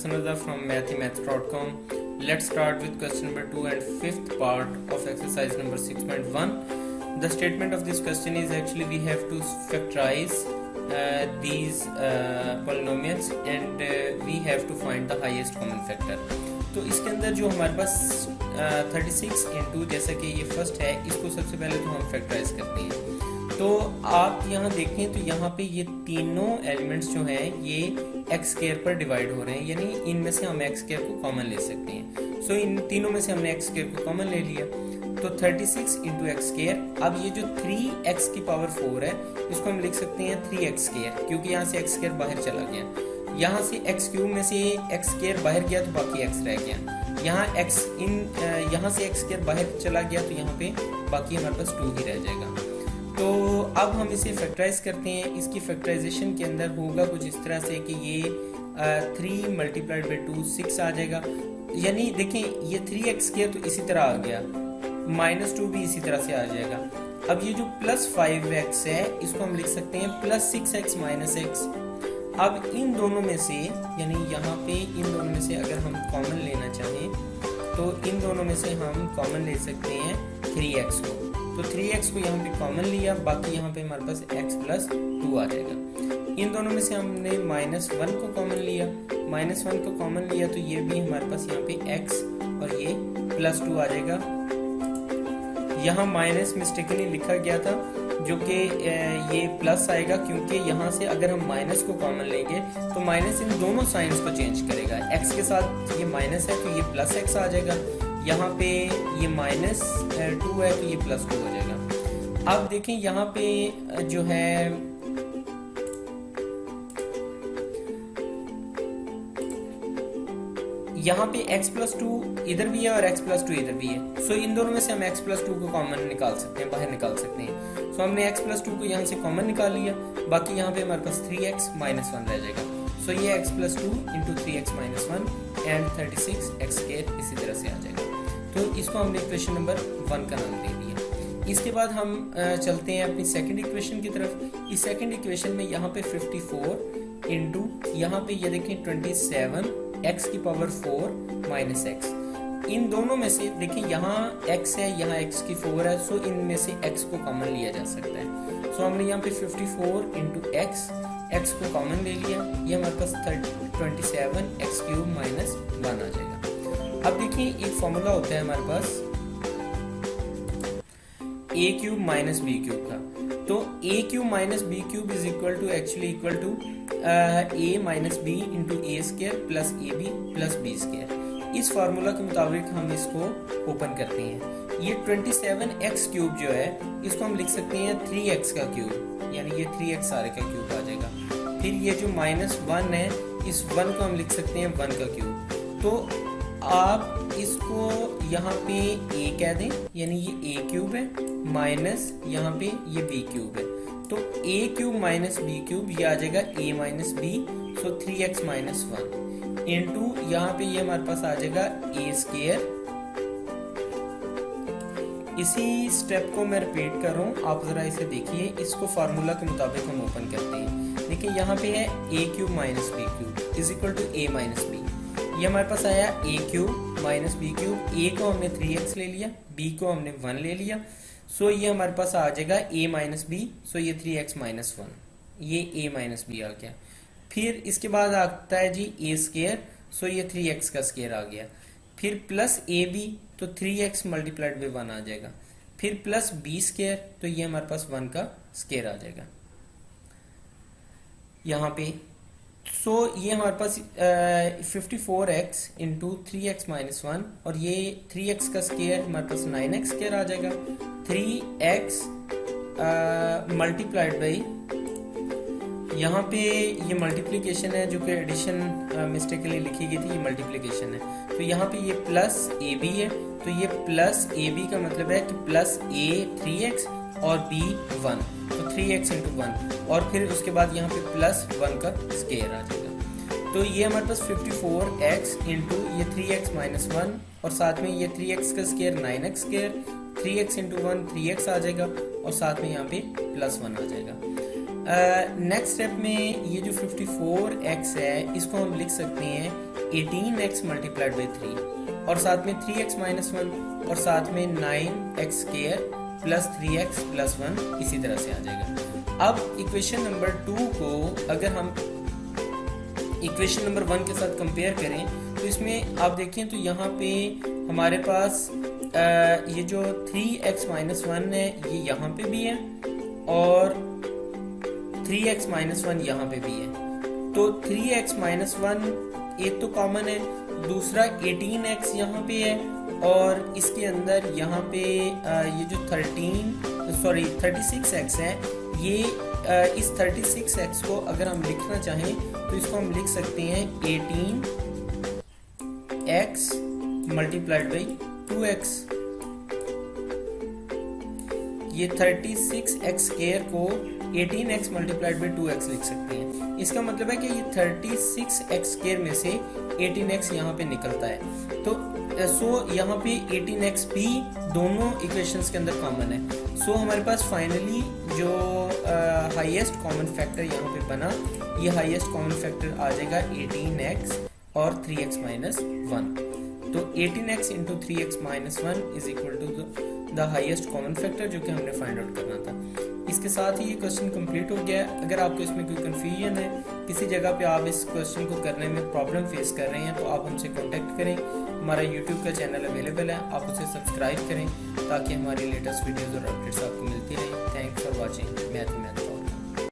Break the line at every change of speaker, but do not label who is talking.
Hassan Raza from mathemath.com. Let's start with question number 2 and fifth part of exercise number 6.1. The statement of this question is actually we have to factorize these polynomials and we have to find the highest common factor. तो इसके अंदर जो हमारे पास 36 into जैसा कि ये first है, इसको सबसे पहले तो हम फैक्टराइज करते हैं। तो आप यहाँ देखें तो यहाँ पे ये तीनों एलिमेंट्स जो हैं ये एक्स स्क्वायर पर डिवाइड हो रहे हैं, यानी इनमें से हम एक्स स्क्वायर को कॉमन ले सकते हैं। सो इन तीनों में से हमने एक्स स्क्वायर को कॉमन ले लिया, तो 36 इंटू एक्स स्क्वायर। अब ये जो 3x की पावर 4 है इसको हम लिख सकते हैं 3x स्क्वायर, क्योंकि यहाँ से एक्स स्क्वायर बाहर चला गया। यहाँ से एक्स क्यूब में से एक्स स्क्वायर बाहर गया तो बाकी एक्स रह गया। यहाँ यहाँ से एक्स स्क्वायर बाहर चला गया तो यहाँ पे बाकी हमारे पास 2 ही रह जाएगा। तो अब हम इसे फैक्टराइज करते हैं। इसकी फैक्टराइजेशन के अंदर होगा कुछ इस तरह से कि ये 3 मल्टीप्लाइड बाई 2 6 आ जाएगा। यानी देखें ये 3x स्क्वायर तो इसी तरह आ गया, -2 भी इसी तरह से आ जाएगा। अब ये जो प्लस 5x है इसको हम लिख सकते हैं प्लस 6x माइनस x। अब इन दोनों में से, यानी यहाँ पे इन दोनों में से अगर हम कॉमन लेना चाहें तो इन दोनों में से हम कॉमन ले सकते हैं 3x को। तो 3x को यहाँ पे कॉमन लिया, बाकी यहाँ पे हमारे पास x प्लस 2 आ जाएगा। इन दोनों में से हमने -1 को कॉमन लिया, -1 को कॉमन लिया तो ये भी हमारे पास यहाँ पे x और ये प्लस 2 आ जाएगा। यहाँ माइनस मिस्टेकली लिखा गया था जो कि ये प्लस आएगा, क्योंकि यहाँ से अगर हम माइनस को कॉमन लेंगे तो माइनस इन दोनों साइंस को चेंज करेगा। x के साथ ये माइनस है तो ये प्लस x आ जाएगा, यहाँ पे ये -2 है तो ये प्लस 2 हो जाएगा। अब देखें यहाँ पे जो है यहाँ पे x प्लस 2 इधर भी है और x प्लस 2 इधर भी है। सो इन दोनों में से हम x प्लस 2 को कॉमन निकाल सकते हैं, बाहर निकाल सकते हैं। सो हमने x प्लस 2 को यहाँ से कॉमन निकाल लिया, बाकी यहाँ पे हमारे पास 3x माइनस 1 रह जाएगा। सो ये x plus 2 into 3x minus 1 and 36x square इसी तरह से आ जाएगा। तो इसको हमने इक्वेशन नंबर 1 का नाम दे दिया। इसके बाद हम चलते हैं अपनी सेकंड इक्वेशन की तरफ। इस सेकंड इक्वेशन में यहाँ पे 54 इंटू यहाँ पे ये देखें 27 x की पावर 4 माइनस x। इन दोनों में से देखिए यहाँ x है, यहाँ x की 4 है, सो इनमें से x को कॉमन लिया जा सकता है। सो हमने यहाँ पे 54 इंटू x को कॉमन ले लिया, ये हमारे पास 27 x क्यूब माइनस 1 आ जाएगा। अब देखिए एक फॉर्मूला होता है हमारे पास a cube minus b cube का। तो a cube minus b cube is equal to actually equal to a minus B into A square plus A B plus B square. इस फार्मूला के मुताबिक हम इसको ओपन करते हैं। ये 27x क्यूब जो है इसको हम लिख सकते हैं 3x का क्यूब, यानी ये 3x सारे का क्यूब आ जाएगा। फिर ये जो -1 है इस 1 को हम लिख सकते हैं 1 का क्यूब। तो आप इसको यहाँ पे a कह दें, यानी ये a क्यूब है माइनस यहाँ पे ये b क्यूब है। तो a cube minus b cube ये आ जाएगा a minus B, so 3x minus 1 into यहाँ पे ये हमारे पास आ जाएगा a स्क्वायर। इसी स्टेप को मैं रिपीट कर रहा हूँ, आप जरा इसे देखिए। इसको फार्मूला के मुताबिक हम ओपन करते हैं। देखिए यहाँ पे है a cube minus b cube is equal to a minus B. ये हमारे पास आया a cube minus b cube. a को हमने 3x ले लिया, b को हमने 1 ले लिया, सो ये हमारे पास आ जाएगा a माइनस बी, सो ये 3x माइनस 1, ये a माइनस बी आ गया। फिर इसके बाद आता है जी a स्क्वायर, सो ये 3x का स्क्वायर आ गया। फिर प्लस ए बी, तो 3x मल्टीप्लाइड बाई 1 आ जाएगा। फिर प्लस b स्क्वायर, तो ये हमारे पास 1 का स्क्वायर आ जाएगा यहाँ पे। सो ये हमारे पास 54x इंटू 3x माइनस 1 और ये 3x का स्क्वायर हमारे पास 9x स्क्वायर आ जाएगा। 3x मल्टीप्लाइड बाई यहाँ पे ये मल्टीप्लिकेशन है जो कि एडिशन मिस्टेकली लिखी गई थी, ये मल्टीप्लिकेशन है। तो यहाँ पे ये प्लस ए बी है, तो ये प्लस ए बी का मतलब है कि प्लस a 3x और b 1, तो 3x इंटू 1 और फिर उसके बाद यहाँ पे प्लस 1 का स्क्वायर आ जाएगा। तो ये हमारे पास 54x इंटू ये 3x माइनस 1 और साथ में ये 3x का square 9x square, 3x into 1 3x आ जाएगा और साथ में यहाँ पे प्लस 1 आ जाएगा। नेक्स्ट स्टेप में ये जो 54x है इसको हम लिख सकते हैं 18x मल्टीप्लाइड बाई 3 और साथ में 3x माइनस 1 और साथ में 9x square plus 3x plus 1 इसी तरह से आ जाएगा। अब इक्वेशन नंबर 2 को अगर हम इक्वेशन नंबर 1 के साथ कंपेयर करें तो इसमें आप देखें तो यहाँ पे हमारे पास ये जो 3x माइनस 1 है ये यहाँ पे भी है और 3x माइनस 1 यहाँ पे भी है। तो 3x माइनस 1 एक तो कॉमन है, दूसरा 18x यहाँ पे है और इसके अंदर यहाँ पे ये जो 36x है ये इस 36x को अगर हम लिखना चाहें तो इसको हम लिख सकते हैं 18x मल्टीप्लाइड बाई 2x। ये 36x स्क्वायर को 18x मल्टीप्लाइड बाई 2x लिख सकते हैं। इसका मतलब है कि ये 36x स्क्वायर में से 18x यहाँ पे निकलता है। तो यहाँ पे 18x भी दोनों इक्वेशंस के अंदर कॉमन है। हमारे पास फाइनली जो हाईएस्ट कॉमन फैक्टर यहाँ पे बना, ये हाईएस्ट कॉमन फैक्टर आ जाएगा 18x और 3x माइनस 1। तो 18x into 3x minus 1 is equal to the highest common factor जो कि हमने फाइंड आउट करना था। इसके साथ ही ये क्वेश्चन कंप्लीट हो गया है। अगर आपको इसमें कोई कंफ्यूजन है, किसी जगह पे आप इस क्वेश्चन को करने में प्रॉब्लम फेस कर रहे हैं तो आप हमसे कांटेक्ट करें। हमारा यूट्यूब का चैनल अवेलेबल है, आप उसे सब्सक्राइब करें ताकि हमारी लेटेस्ट वीडियोज़ और अपडेट्स आपको मिलती रहें। Thanks for watching math.